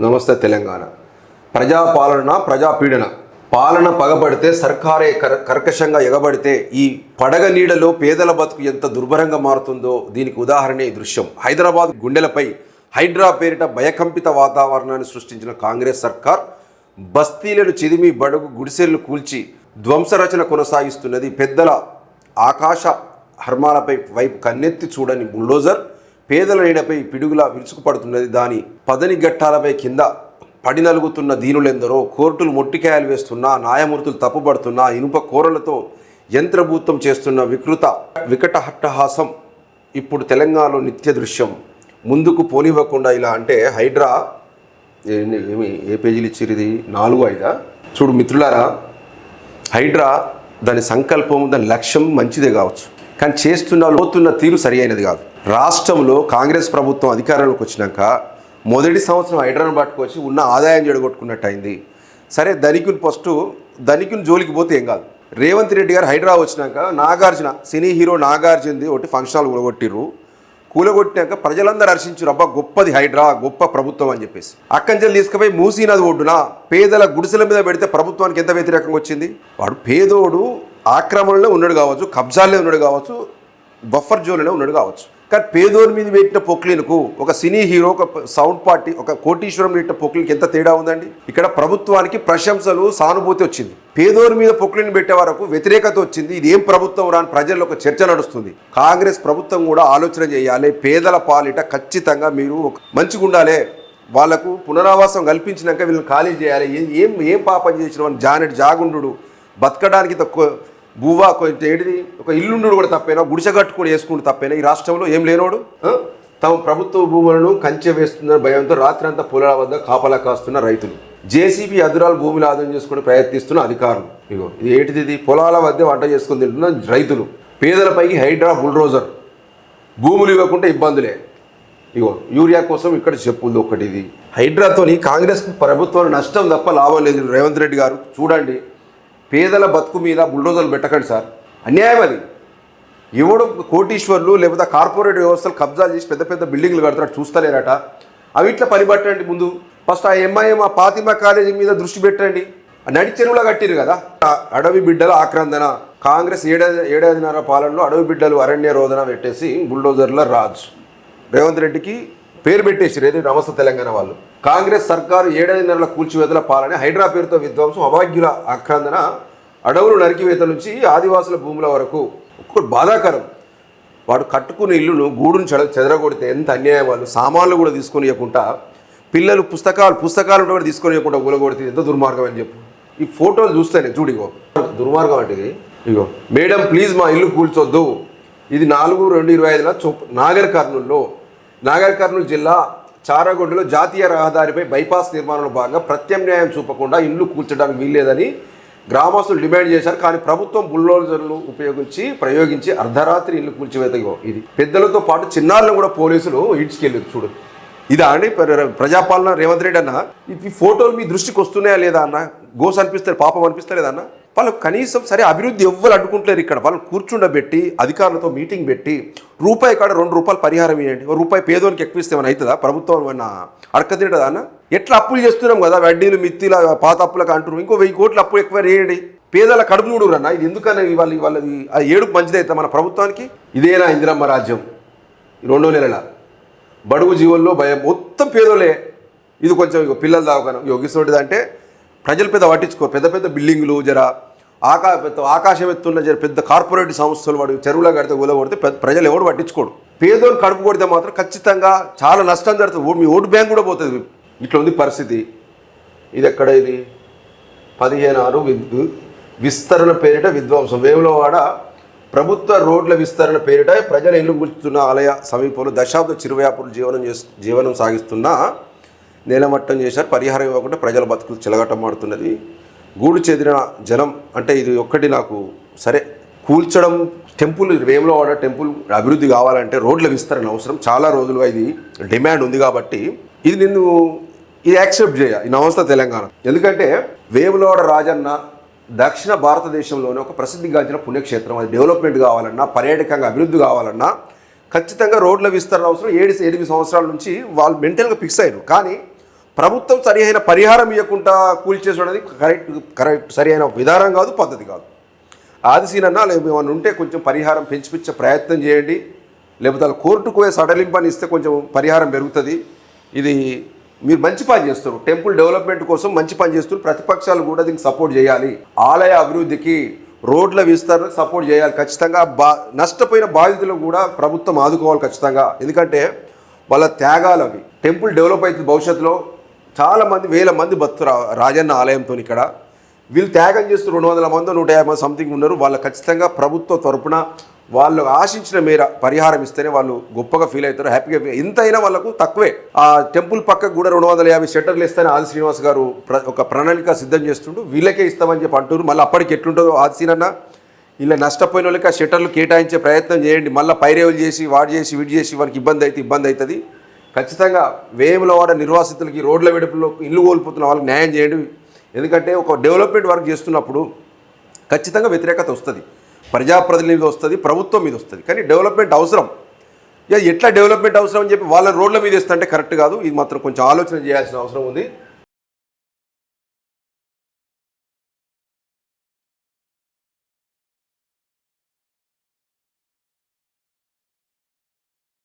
నమస్తే తెలంగాణ. ప్రజాపాలన ప్రజాపీడన. పాలన పగబడితే సర్కారే కర్కశంగా ఎగబడితే ఈ పడగ నీడలో పేదల బతుకు ఎంత దుర్భరంగా మారుతుందో దీనికి ఉదాహరణ ఈ దృశ్యం. హైదరాబాద్ గుండెలపై హైడ్రా పేరిట భయకంపిత వాతావరణాన్ని సృష్టించిన కాంగ్రెస్ సర్కార్ బస్తీలను చిదిమి బడుగు గుడిసెలను కూల్చి ధ్వంసరచన కొనసాగిస్తున్నది. పెద్దల ఆకాశ హర్మాలపై వైపు కన్నెత్తి చూడని బుల్డోజర్ పేదల నీడపై పిడుగులా విరుచుకుపడుతున్నది. దాని పదని గట్టాలపై కింద పడి నలుగుతున్న దీనులెందరో, కోర్టులు మొట్టికాయలు వేస్తున్నా, న్యాయమూర్తులు తప్పుపడుతున్నా, ఇనుప కోరలతో యంత్రభూతం చేస్తున్న వికట హట్టహాసం ఇప్పుడు తెలంగాణలో నిత్య దృశ్యం. ముందుకు పోనివ్వకుండా ఇలా అంటే హైడ్రా ఏమి ఏ పేజీలు ఇచ్చిరు? ఇది 4-5 చూడు మిత్రులారా, హైడ్రా దాని సంకల్పం, దాని లక్ష్యం మంచిదే కావచ్చు, కానీ పోతున్న తీరు సరి అయినది కాదు. రాష్ట్రంలో కాంగ్రెస్ ప్రభుత్వం అధికారంలోకి వచ్చినాక మొదటి సంవత్సరం హైడ్రాను పట్టుకొచ్చి ఉన్న ఆదాయం జడగొట్టుకున్నట్టు అయింది. సరే, ధనికుని జోలికి పోతే ఏం కాదు. రేవంత్ రెడ్డి గారు హైడ్రా వచ్చినాక నాగార్జున, సినీ హీరో నాగార్జునది ఒకటి ఫంక్షన్ హాల్ కూలగొట్టినాక ప్రజలందరూ హర్షించారు, అబ్బా గొప్పది హైడ్రా, గొప్ప ప్రభుత్వం అని చెప్పేసి. అక్కంచెలు తీసుకుపోయి మూసీ నది ఒడ్డున పేదల గుడిసెల మీద పెడితే ప్రభుత్వానికి ఎంత వ్యతిరేకంగా వచ్చింది. వాడు పేదోడు ఆక్రమణలో ఉన్నాడు కావచ్చు, కబ్జాల్లో ఉన్నాడు కావచ్చు, బఫర్ జోన్లో ఉన్నాడు కావచ్చు, కానీ పేదోని మీద పెట్టిన పొక్లీన్కు ఒక సినీ హీరో, ఒక సౌండ్ పార్టీ, ఒక కోటీశ్వరం పెట్టిన పొక్లీన్కి ఎంత తేడా ఉందండి. ఇక్కడ ప్రభుత్వానికి ప్రశంసలు, సానుభూతి వచ్చింది, పేదోని మీద పొక్లీన్ పెట్టే వరకు వ్యతిరేకత వచ్చింది. ఇది ఏం ప్రభుత్వం రాని ప్రజల్లో ఒక చర్చ నడుస్తుంది. కాంగ్రెస్ ప్రభుత్వం కూడా ఆలోచన చేయాలి. పేదల పాలిట ఖచ్చితంగా మీరు మంచిగా ఉండాలి, వాళ్లకు పునరావాసం కల్పించినాక వీళ్ళని ఖాళీ చేయాలి. ఏం పాపం చేసిన జానెట్ జాగుండు, బతకడానికి తక్కువ భూవా ఏంటిది, ఒక ఇల్లుండు కూడా తప్పైనా, గుడిసె కట్టుకుని వేసుకుంటూ తప్పైనా. ఈ రాష్ట్రంలో ఏం లేనోడు తమ ప్రభుత్వ భూములను కంచె వేస్తున్న భయంతో రాత్రంతా పొలాల వద్ద కాపలా కాస్తున్న రైతులు, జేసీబీ అదురాలు భూమిని ఆదాయం చేసుకుని ప్రయత్నిస్తున్న అధికారులు, ఇగో ఇది ఏంటిది, పొలాల వద్ద వంట చేసుకుని తింటున్న రైతులు, పేదలపైకి హైడ్రా బుల్డోజర్, భూములు ఇవ్వకుంటే ఇబ్బందులే, ఇగో యూరియా కోసం ఇక్కడ చెప్పుంది ఒకటి. ఇది హైడ్రాతోని కాంగ్రెస్ ప్రభుత్వానికి నష్టం తప్ప లాభం లేదు. రేవంత్ రెడ్డి గారు చూడండి, పేదల బతుకు మీద బుల్డోజర్లు పెట్టకండి సార్, అన్యాయం అది. ఎవడు కోటీశ్వర్లు లేకపోతే కార్పొరేట్ వ్యవస్థలు కబ్జాలు చేసి పెద్ద పెద్ద బిల్డింగ్లు కడతాడు, చూస్తలేరట. అవి ఇట్లా పనిపట్టండి. ముందు ఫస్ట్ ఆ ఎంఐఎం, ఆ ఫాతిమా కాలేజీ మీద దృష్టి పెట్టండి. నడి చెరువులా కట్టిరు కదా. అడవి బిడ్డల ఆక్రందన, కాంగ్రెస్ ఏడాదిన్నర పాలనలో అడవి బిడ్డలు అరణ్య రోదన పెట్టేసి బుల్డోజర్ల రాజు. రేవంత్ రెడ్డికి పేరు పెట్టేసి ఏది నమస్తే తెలంగాణ వాళ్ళు. కాంగ్రెస్ సర్కారు ఏడాదిన్నరల కూల్చివేతల పాలన, హైడ్రా పేరుతో విధ్వంసం, అభాగ్యుల ఆక్రందన, అడవులు నరికివేత నుంచి ఆదివాసుల భూముల వరకు. ఒక్కటి బాధాకరం, వాడు కట్టుకున్న ఇల్లును గూడును చెదరగొడితే ఎంత అన్యాయం. వాళ్ళు సామాన్లు కూడా తీసుకొని ఇవ్వకుండా, పిల్లలు పుస్తకాలు కూడా తీసుకొని ఇవ్వకుండా ఊలగొడితే ఎంత దుర్మార్గం అని చెప్పు. ఈ ఫోటోలు చూస్తేనే చూడిగో దుర్మార్గం అంటే. ఇగో మేడం ప్లీజ్ మా ఇల్లు కూల్చొద్దు. ఇది 4/2/2025 నాగర్ కర్నూలు జిల్లా చారగొండలో జాతీయ రహదారిపై బైపాస్ నిర్మాణంలో భాగంగా ప్రత్యామ్నాయం చూపకుండా ఇల్లు కూల్చడానికి వీల్లేదని గ్రామస్తులు డిమాండ్ చేశారు. కానీ ప్రభుత్వం బుల్డోజర్లు ప్రయోగించి అర్ధరాత్రి ఇల్లు కూల్చివేతగో. ఇది పెద్దలతో పాటు చిన్నారులను కూడా పోలీసులు ఈడ్చుకెళ్ళారు. చూడు, ఇదా అండి ప్రజాపాలన? రేవంత్ రెడ్డి అన్న, ఈ ఫోటోలు మీ దృష్టికి వస్తున్నాయా లేదా అన్న? గోస్ అనిపిస్తారు, పాపం అనిపిస్తలేదా అన్న? వాళ్ళకు కనీసం సరే అభివృద్ధి ఎవ్వరు అడ్డుకుంటలేరు. ఇక్కడ వాళ్ళని కూర్చుండబెట్టి అధికారులతో మీటింగ్ పెట్టి రూపాయి కాడ ₹2 పరిహారం ఇవ్వండి. ₹1 పేదోనికి ఎక్కువ ఇస్తే ఏమైనా అవుతుందా? ప్రభుత్వం ఏమన్నా అడకతింటదా అన్న? ఎట్లా అప్పులు చేస్తున్నాం కదా, వడ్డీలు మిత్తిల పాత అప్పులకు అంటున్నాం. ఇంకో 1000 కోట్లు అప్పు ఎక్కువ వేయండి, పేదల కడుపు నూడురన్నా. ఇది ఎందుకన్నా వాళ్ళది ఆ ఏడుపు మంచిదైతే మన ప్రభుత్వానికి? ఇదేనా ఇందిరమ్మ రాజ్యం? 2 నెలల బడుగు జీవనంలో భయం, మొత్తం పేదోలే. ఇది కొంచెం పిల్లలు దావకనం యోగిస్తుండేది అంటే ప్రజలు పెద్ద పట్టించుకో. పెద్ద పెద్ద బిల్డింగులు, ఆకాశం ఎత్తున్న పెద్ద కార్పొరేట్ సంస్థలు వాడు చెరువులో కడితే కొడితే ప్రజలు ఎవడు పట్టించుకోడు. పేదోళ్ళు కడుపు కొడితే మాత్రం ఖచ్చితంగా చాలా నష్టం జరుగుతుంది. మీ ఓటు బ్యాంక్ కూడా పోతుంది. ఇట్లా ఉంది పరిస్థితి. ఇది ఎక్కడ? ఇది 15/6 విస్తరణ పేరిట విధ్వంసం. వేములవాడ ప్రభుత్వ రోడ్ల విస్తరణ పేరిట ప్రజల ఇల్లు కూల్చుతున్న ఆలయ సమీపంలో దశాబ్ద చిరువ్యాపులు జీవనం సాగిస్తున్న నేలమట్టం చేశారు. పరిహారం ఇవ్వకుండా ప్రజల బతుకులు చెలగటమాడుతున్నది. గూడు చెదిరిన జనం అంటే ఇది ఒక్కటి నాకు సరే. కూల్చడం, టెంపుల్, వేములవాడ టెంపుల్ అభివృద్ధి కావాలంటే రోడ్ల విస్తరణ అవసరం. చాలా రోజులుగా ఇది డిమాండ్ ఉంది కాబట్టి ఇది యాక్సెప్ట్ చేయ. ఈ నమస్తే తెలంగాణ. ఎందుకంటే వేములవాడ రాజన్న దక్షిణ భారతదేశంలోనే ఒక ప్రసిద్ధిగాంచిన పుణ్యక్షేత్రం. అది డెవలప్మెంట్ కావాలన్నా, పర్యాటకంగా అభివృద్ధి కావాలన్నా ఖచ్చితంగా రోడ్ల విస్తరణ అవసరం. 7 సంవత్సరాల నుంచి వాళ్ళు మెంటల్గా ఫిక్స్ అయ్యారు. కానీ ప్రభుత్వం సరి అయిన పరిహారం ఇవ్వకుండా కూల్చేసడం అనేది కరెక్ట్ సరి అయిన విధానం కాదు, పద్ధతి కాదు. ఆదిశీనన్నా ఏమైనా ఉంటే కొంచెం పరిహారం పెంచిపించే ప్రయత్నం చేయండి. లేకపోతే వాళ్ళు కోర్టుకు పోయే సడలింపని ఇస్తే కొంచెం పరిహారం పెరుగుతుంది. ఇది మీరు మంచి పని చేస్తారు, టెంపుల్ డెవలప్మెంట్ కోసం మంచి పని చేస్తారు. ప్రతిపక్షాలు కూడా దీనికి సపోర్ట్ చేయాలి. ఆలయ అభివృద్ధికి, రోడ్ల విస్తరణకు సపోర్ట్ చేయాలి ఖచ్చితంగా. నష్టపోయిన బాధితులకు కూడా ప్రభుత్వం ఆదుకోవాలి ఖచ్చితంగా. ఎందుకంటే వాళ్ళ త్యాగాలు అవి. టెంపుల్ డెవలప్ అవుతుంది భవిష్యత్తులో. చాలామంది వేల మంది బతుకుతారు రాజన్న ఆలయంతో. ఇక్కడ వీళ్ళు త్యాగం చేస్తూ 200 మంది 150 మంది సంథింగ్ ఉన్నారు. వాళ్ళు ఖచ్చితంగా ప్రభుత్వ తరపున వాళ్ళు ఆశించిన మేర పరిహారం ఇస్తేనే వాళ్ళు గొప్పగా ఫీల్ అవుతారు, హ్యాపీగా ఫీల్. ఎంతైనా వాళ్ళకు తక్కువే. ఆ టెంపుల్ పక్కకు కూడా 250 షట్టర్లు ఇస్తాయని ఆది శ్రీనివాస్ గారు ఒక ప్రణాళిక సిద్ధం చేస్తుంటూ వీళ్ళకే ఇస్తామని చెప్పి అంటారు. మళ్ళీ అప్పటికి ఎట్లుంటుందో ఆదిశీనన్న, ఇలా నష్టపోయిన వాళ్ళకి ఆ షట్టర్లు కేటాయించే ప్రయత్నం చేయండి. మళ్ళీ పైరేవులు చేసి వాడు చేసి వీడు చేసి వాళ్ళకి ఇబ్బంది అవుతుంది. ఖచ్చితంగా వేములవాడ నిర్వాసితులకి, రోడ్ల వెడుపులో ఇల్లు కోల్పోతున్న వాళ్ళకి న్యాయం చేయండి. ఎందుకంటే ఒక డెవలప్మెంట్ వర్క్ చేస్తున్నప్పుడు ఖచ్చితంగా వ్యతిరేకత వస్తుంది, ప్రజాప్రతినిధి వస్తుంది, ప్రభుత్వం మీద వస్తుంది. కానీ డెవలప్మెంట్ అవసరం. ఎట్లా డెవలప్మెంట్ అవసరం అని చెప్పి వాళ్ళ రోడ్ల మీద ఇస్తుంటే కరెక్ట్ కాదు. ఇది మాత్రం కొంచెం ఆలోచన చేయాల్సిన అవసరం ఉంది.